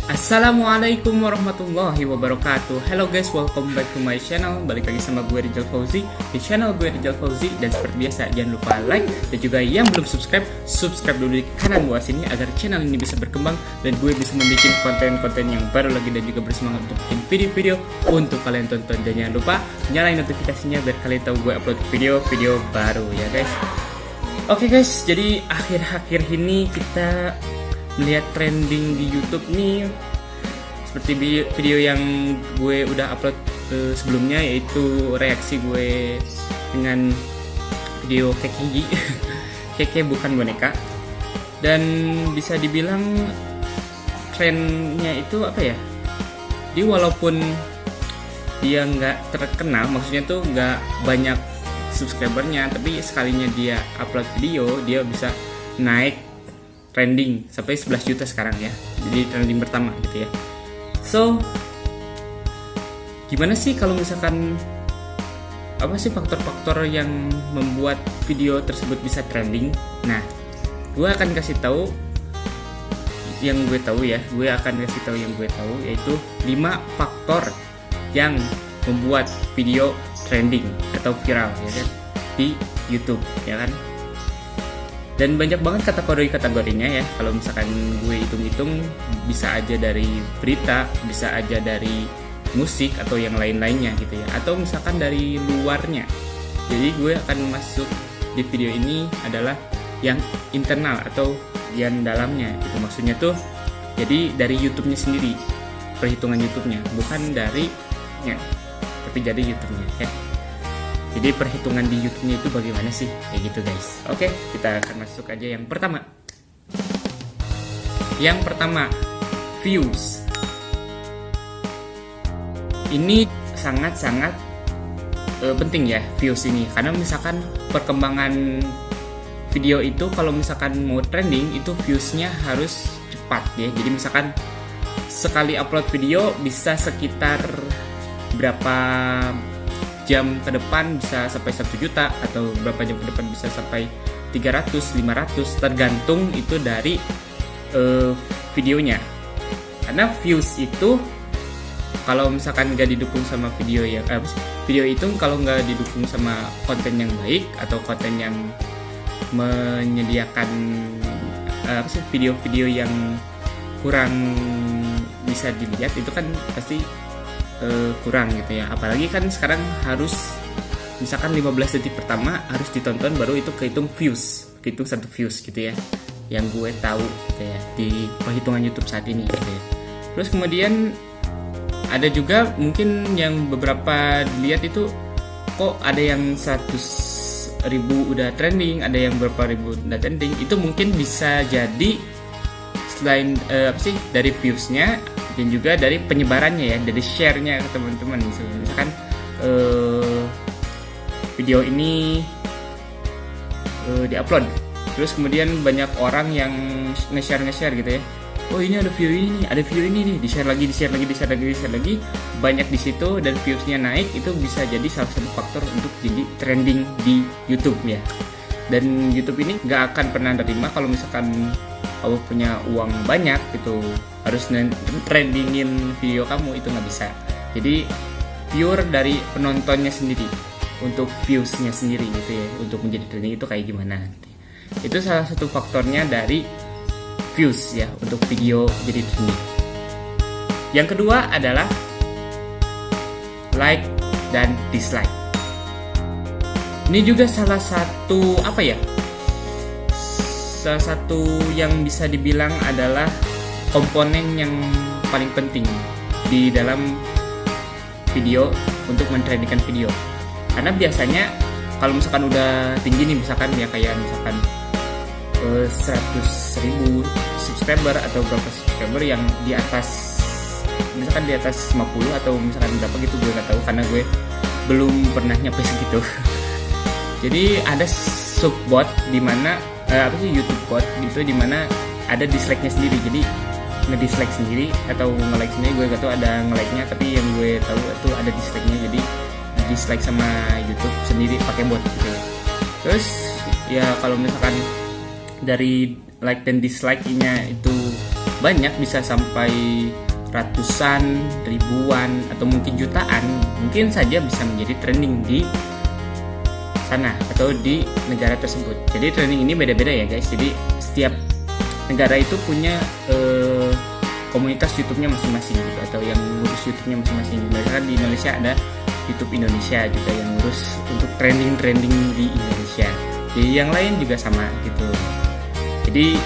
Assalamualaikum warahmatullahi wabarakatuh. Hello guys, welcome back to my channel. Balik lagi sama gue Rizal Fauzi di channel gue Rizal Fauzi. Dan seperti biasa jangan lupa like, dan juga yang belum subscribe dulu di kanan bawah sini agar channel ini bisa berkembang dan gue bisa membuat konten-konten yang baru lagi, dan juga bersemangat untuk bikin video-video untuk kalian tonton. Dan jangan lupa nyalain notifikasinya biar kalian tahu gue upload video-video baru ya guys. Oke guys, jadi akhir-akhir ini kita melihat trending di YouTube nih seperti video yang gue udah upload sebelumnya, yaitu reaksi gue dengan video Keke Keke bukan boneka. Dan bisa dibilang trennya itu apa ya, dia walaupun dia nggak terkenal, maksudnya tuh nggak banyak subscribernya, tapi sekalinya dia upload video dia bisa naik trending sampai 11 juta sekarang ya. Jadi trending pertama gitu ya. So, gimana sih kalau misalkan apa sih faktor-faktor yang membuat video tersebut bisa trending? Nah, gue akan kasih tahu yang gue tahu ya. Yaitu 5 faktor yang membuat video trending atau viral ya kan di YouTube ya kan. Dan banyak banget kategorinya ya. Kalau misalkan gue hitung-hitung, bisa aja dari berita, bisa aja dari musik atau yang lain-lainnya gitu ya, atau misalkan dari luarnya. Jadi gue akan masuk di video ini adalah yang internal atau yang dalamnya gitu. Maksudnya tuh jadi dari YouTube-nya sendiri, perhitungan YouTube-nya, bukan dari tapi dari YouTube-nya ya. Jadi perhitungan di YouTube-nya itu bagaimana sih? Kayak gitu guys. Oke, kita akan masuk aja yang pertama. Yang pertama, views. Ini sangat-sangat penting ya, views ini. Karena misalkan perkembangan video itu kalau misalkan mau trending itu viewsnya harus cepat ya. Jadi misalkan sekali upload video bisa sekitar berapa jam ke depan bisa sampai 1 juta, atau berapa jam ke depan bisa sampai 300, 500, tergantung itu dari videonya. Karena views itu kalau misalkan nggak didukung sama video yang video itu kalau nggak didukung sama konten yang baik atau konten yang menyediakan video-video yang kurang bisa dilihat, itu kan pasti kurang gitu ya. Apalagi kan sekarang harus misalkan 15 detik pertama harus ditonton baru itu kehitung views, kehitung 1 views gitu ya, yang gue tahu gitu ya di perhitungan YouTube saat ini gitu ya. Terus kemudian ada juga mungkin yang beberapa dilihat itu kok ada yang 100.000 udah trending, ada yang berapa ribu udah trending. Itu mungkin bisa jadi selain dari viewsnya dan juga dari penyebarannya ya, dari share-nya ke teman-teman. Misalkan video ini diupload, terus kemudian banyak orang yang nge-share gitu ya. Oh ini ada video ini nih, di-share lagi, banyak di situ dan viewsnya naik. Itu bisa jadi salah satu faktor untuk jadi trending di YouTube ya. Dan YouTube ini nggak akan pernah terima kalau misalkan kamu punya uang banyak gitu harus trendingin video kamu, itu nggak bisa. Jadi pure dari penontonnya sendiri, untuk viewsnya sendiri gitu ya, untuk menjadi trending itu kayak gimana. Itu salah satu faktornya dari views ya, untuk video jadi trending. Yang kedua adalah like dan dislike. Ini juga salah satu salah satu yang bisa dibilang adalah komponen yang paling penting di dalam video untuk mentrendingkan video. Karena biasanya kalau misalkan udah tinggi nih, misalkan ya kayak misalkan 100.000 subscriber atau berapa subscriber yang di atas, misalkan di atas 50 atau misalkan berapa gitu, gue nggak tahu karena gue belum pernah nyampe segitu. Jadi ada subbot di mana YouTube bot gitu, dimana ada dislike-nya sendiri. Jadi nge-dislike sendiri atau nge-like sendiri, gue gak tau ada nge-like-nya, tapi yang gue tahu itu ada dislike-nya. Jadi dislike sama YouTube sendiri pakai bot gitu ya. Terus ya kalau misalkan dari like dan dislike-nya itu banyak, bisa sampai ratusan, ribuan, atau mungkin jutaan, mungkin saja bisa menjadi trending di sana atau di negara tersebut. Jadi trending ini beda-beda ya guys. Jadi setiap negara itu punya komunitas YouTube-nya masing-masing gitu, atau yang ngurus YouTube-nya masing-masing. Misalkan di Indonesia ada YouTube Indonesia juga yang ngurus untuk trending di Indonesia. Di yang lain juga sama gitu. Jadi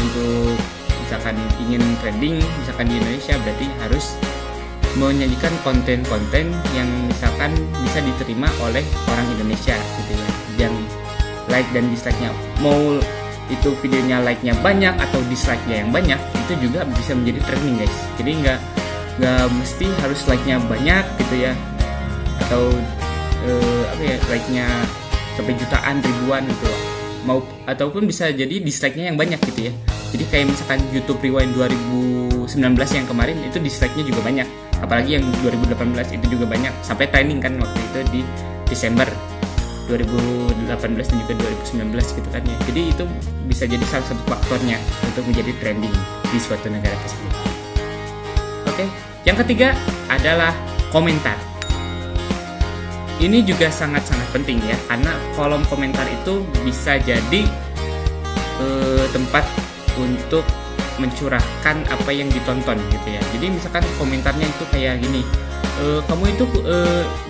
untuk misalkan ingin trending misalkan di Indonesia, berarti harus menyajikan konten-konten yang misalkan bisa diterima oleh orang Indonesia gitu ya, yang like dan dislike-nya, mau itu videonya like-nya banyak atau dislike-nya yang banyak, itu juga bisa menjadi trending guys. Jadi nggak mesti harus like-nya banyak gitu ya, atau like-nya sampai jutaan, ribuan gitu, ataupun bisa jadi dislike-nya yang banyak gitu ya. Jadi kayak misalkan YouTube Rewind 2019 yang kemarin itu dislike-nya juga banyak, apalagi yang 2018 itu juga banyak, sampai trending kan waktu itu di Desember 2018 dan juga 2019 gitu kan ya. Jadi itu bisa jadi salah satu faktornya untuk menjadi trending di suatu negara tersebut. Oke, yang ketiga adalah komentar. Ini juga sangat-sangat penting ya, karena kolom komentar itu bisa jadi tempat untuk mencurahkan apa yang ditonton gitu ya. Jadi misalkan komentarnya itu kayak gini, kamu itu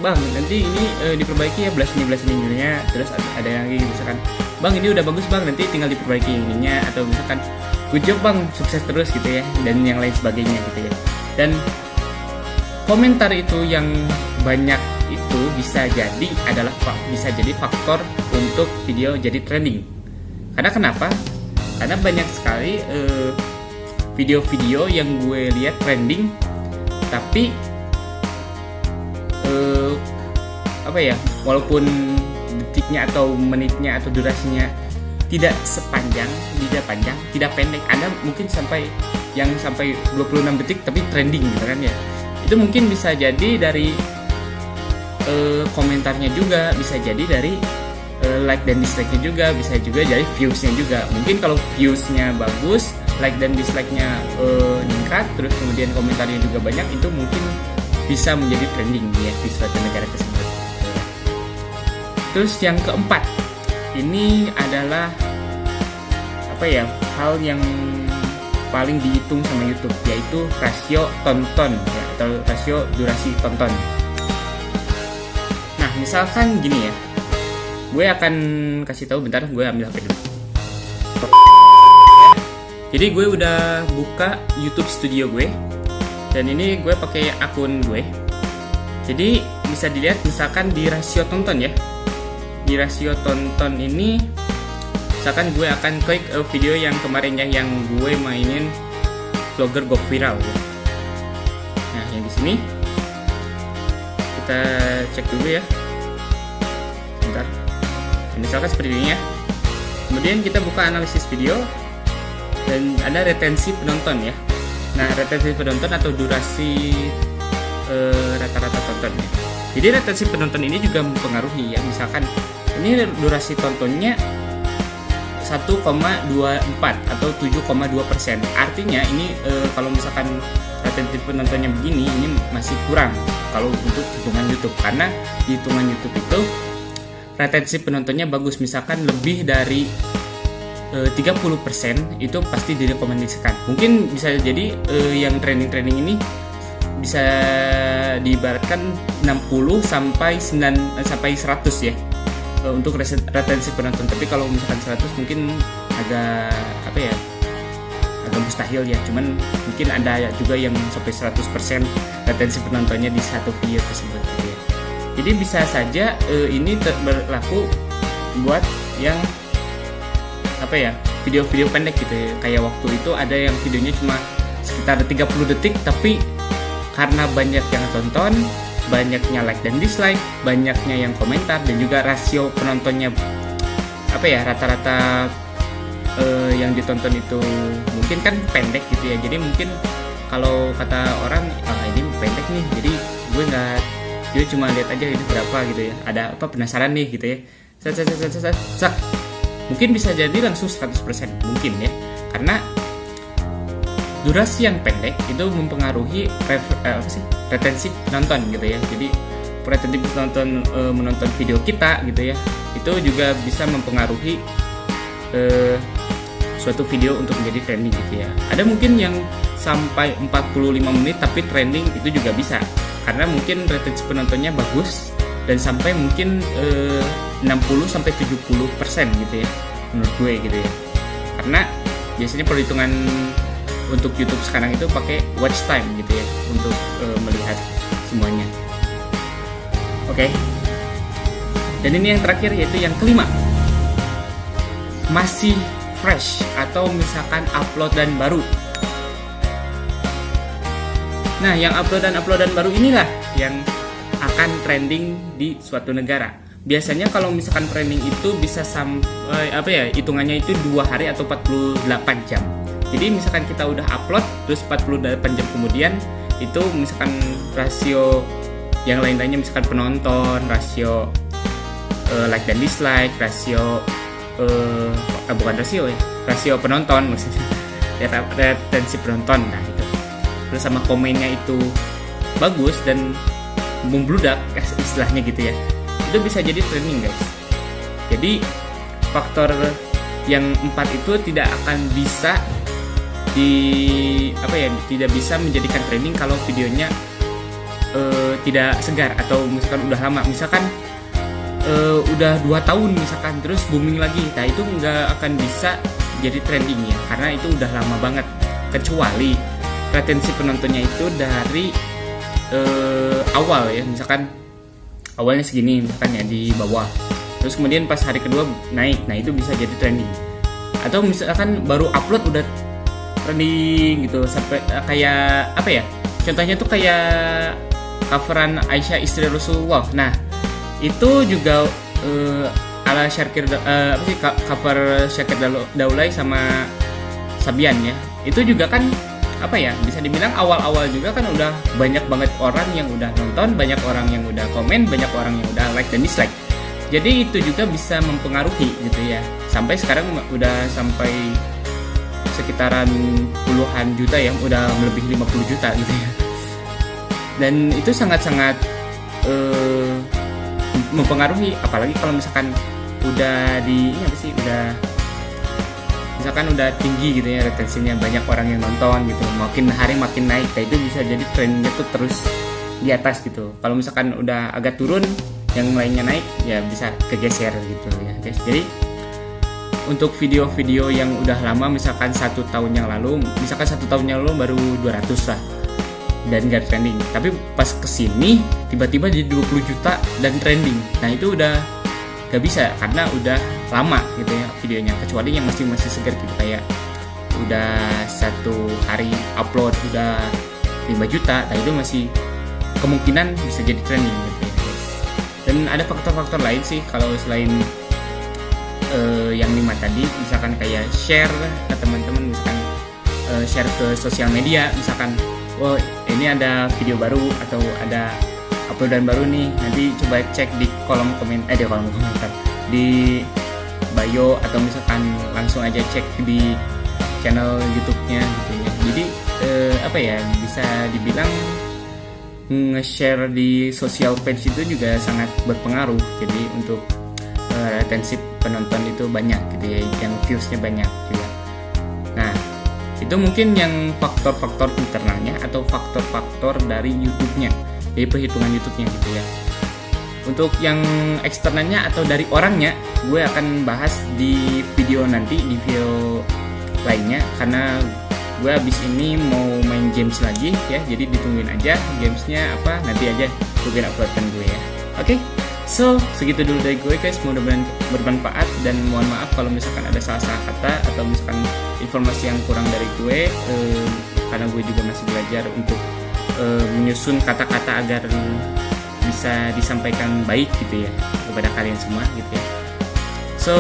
bang nanti ini diperbaiki ya belas ininya, terus ada yang lagi misalkan, bang ini udah bagus bang, nanti tinggal diperbaiki ininya, atau misalkan good job bang, sukses terus gitu ya, dan yang lain sebagainya gitu ya. Dan komentar itu yang banyak itu bisa jadi faktor untuk video jadi trending. Karena kenapa? Karena banyak sekali video-video yang gue lihat trending, tapi walaupun detiknya atau menitnya atau durasinya tidak panjang, tidak pendek, ada mungkin sampai 26 detik tapi trending gitu kan ya. Itu mungkin bisa jadi dari komentarnya juga, bisa jadi dari like dan dislike-nya juga, bisa juga dari views-nya juga. Mungkin kalau views-nya bagus, like dan dislike-nya meningkat, terus kemudian komentarnya juga banyak, itu mungkin bisa menjadi trending ya di suatu negara tersebut. Terus yang keempat, ini adalah hal yang paling dihitung sama YouTube, yaitu rasio tonton ya, atau rasio durasi tonton. Nah, misalkan gini ya, gue akan kasih tahu, bentar gue ambil HP dulu. Jadi gue udah buka YouTube Studio gue, dan ini gue pakai akun gue. Jadi bisa dilihat misalkan di rasio tonton ya. Di rasio tonton ini, misalkan gue akan klik video yang kemarin ya, yang gue mainin vlogger go viral ya. Nah, yang di sini kita cek dulu ya. Bentar. Misalkan seperti ini ya. Kemudian kita buka analisis video dan ada retensi penonton ya. Nah, retensi penonton atau durasi rata-rata tontonnya. Jadi retensi penonton ini juga mempengaruhi ya. Misalkan ini durasi tontonnya 1,24 atau 7,2%. Artinya ini kalau misalkan retensi penontonnya begini, ini masih kurang kalau untuk hitungan YouTube, karena di hitungan YouTube itu retensi penontonnya bagus, misalkan lebih dari 30% itu pasti direkomendasikan. Mungkin bisa jadi yang trending ini bisa diibaratkan 60 sampai 100 ya untuk retensi penonton. Tapi kalau misalkan 100 mungkin agak agak mustahil ya. Cuman mungkin ada juga yang sampai 100% retensi penontonnya di satu video tersebut gitu ya. Jadi bisa saja ini berlaku buat yang video-video pendek gitu ya. Kayak waktu itu ada yang videonya cuma sekitar 30 detik, tapi karena banyak yang tonton, banyaknya like dan dislike, banyaknya yang komentar, dan juga rasio penontonnya rata-rata yang ditonton itu mungkin kan pendek gitu ya. Jadi mungkin kalau kata orang ini pendek nih, jadi gue cuma lihat aja ini berapa gitu ya, ada penasaran nih gitu ya, mungkin bisa jadi langsung 100% mungkin ya, karena durasi yang pendek itu mempengaruhi retensi penonton gitu ya. Jadi retensi penonton menonton video kita gitu ya, itu juga bisa mempengaruhi suatu video untuk menjadi trending gitu ya. Ada mungkin yang sampai 45 menit tapi trending, itu juga bisa karena mungkin retensi penontonnya bagus dan sampai mungkin 60-70% gitu ya menurut gue gitu ya. Karena biasanya perhitungan untuk YouTube sekarang itu pakai watch time gitu ya untuk melihat semuanya. Oke. Dan ini yang terakhir, yaitu yang kelima, masih fresh atau misalkan uploadan baru. Nah, yang uploadan baru inilah yang akan trending di suatu negara. Biasanya kalau misalkan trending itu bisa sampai hitungannya itu 2 hari atau 48 jam. Jadi misalkan kita udah upload terus 48 jam kemudian itu misalkan rasio yang lain-lainnya, misalkan penonton, rasio like dan dislike, rasio bukan rasio ya, rasio penonton maksudnya, retensi penonton, nah itu. Terus sama komennya itu bagus dan membludak istilahnya gitu ya, itu bisa jadi trending guys. Jadi faktor yang 4 itu tidak akan bisa tidak bisa menjadikan trending kalau videonya tidak segar atau misalkan udah lama, misalkan udah 2 tahun misalkan terus booming lagi, nah itu nggak akan bisa jadi trending ya, karena itu udah lama banget. Kecuali retensi penontonnya itu dari awal ya, misalkan awalnya segini misalkan ya di bawah, terus kemudian pas hari kedua naik, nah itu bisa jadi trending. Atau misalkan baru upload udah trending gitu, sampai kayak contohnya tuh kayak coveran Aisyah istri Rasulullah. Nah itu juga ala Syakir cover Syakir Daulay sama Sabian ya, itu juga kan bisa dibilang awal-awal juga kan udah banyak banget orang yang udah nonton, banyak orang yang udah komen, banyak orang yang udah like dan dislike. Jadi itu juga bisa mempengaruhi gitu ya. Sampai sekarang udah sampai sekitaran puluhan juta ya, udah melebihi 50 juta gitu ya. Dan itu sangat-sangat mempengaruhi, apalagi kalau misalkan udah misalkan udah tinggi gitu ya retensinya, banyak orang yang nonton gitu, makin hari makin naik, nah itu bisa jadi trennya tuh terus di atas gitu. Kalau misalkan udah agak turun, yang lainnya naik, ya bisa kegeser gitu ya guys. Jadi untuk video-video yang udah lama, misalkan 1 tahun yang lalu baru 200 lah dan gak trending, tapi pas kesini tiba-tiba jadi 20 juta dan trending, nah itu udah gak bisa karena udah lama gitu ya videonya. Kecuali yang masih segar gitu, kayak udah 1 hari upload udah 5 juta, nah itu masih kemungkinan bisa jadi trending gitu ya guys. Dan ada faktor-faktor lain sih kalau selain yang 5 tadi, misalkan kayak share ke teman-teman, misalkan share ke sosial media, misalkan ini ada video baru atau ada uploadan baru nih, nanti coba cek di kolom komentar di bio, atau misalkan langsung aja cek di channel YouTube-nya gitu ya. Jadi bisa dibilang nge-share di social page itu juga sangat berpengaruh. Jadi untuk retensi penonton itu banyak gitu ya, yang views-nya banyak juga. Nah, itu mungkin yang faktor-faktor internalnya atau faktor-faktor dari YouTube-nya, dari perhitungan YouTube-nya gitu ya. Untuk yang eksternalnya atau dari orangnya, gue akan bahas di video nanti, di video lainnya, karena gue abis ini mau main games lagi ya, jadi ditungguin aja gamesnya apa, nanti aja gue uploadkan gue ya. Oke, so segitu dulu dari gue guys, mudah-mudahan bermanfaat, dan mohon maaf kalau misalkan ada salah-salah kata atau misalkan informasi yang kurang dari gue, karena gue juga masih belajar untuk menyusun kata-kata agar bisa disampaikan baik gitu ya kepada kalian semua gitu ya. So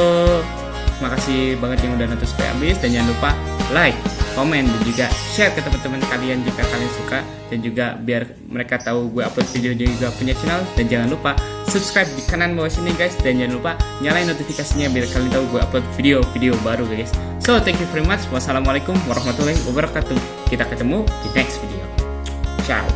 makasih banget yang udah nonton sampai habis, dan jangan lupa like, komen, dan juga share ke teman-teman kalian jika kalian suka, dan juga biar mereka tahu gue upload video juga punya channel. Dan jangan lupa subscribe di kanan bawah sini guys, dan jangan lupa nyalain notifikasinya biar kalian tahu gue upload video-video baru guys. So thank you very much. Wassalamualaikum warahmatullahi wabarakatuh. Kita ketemu di next video. Ciao.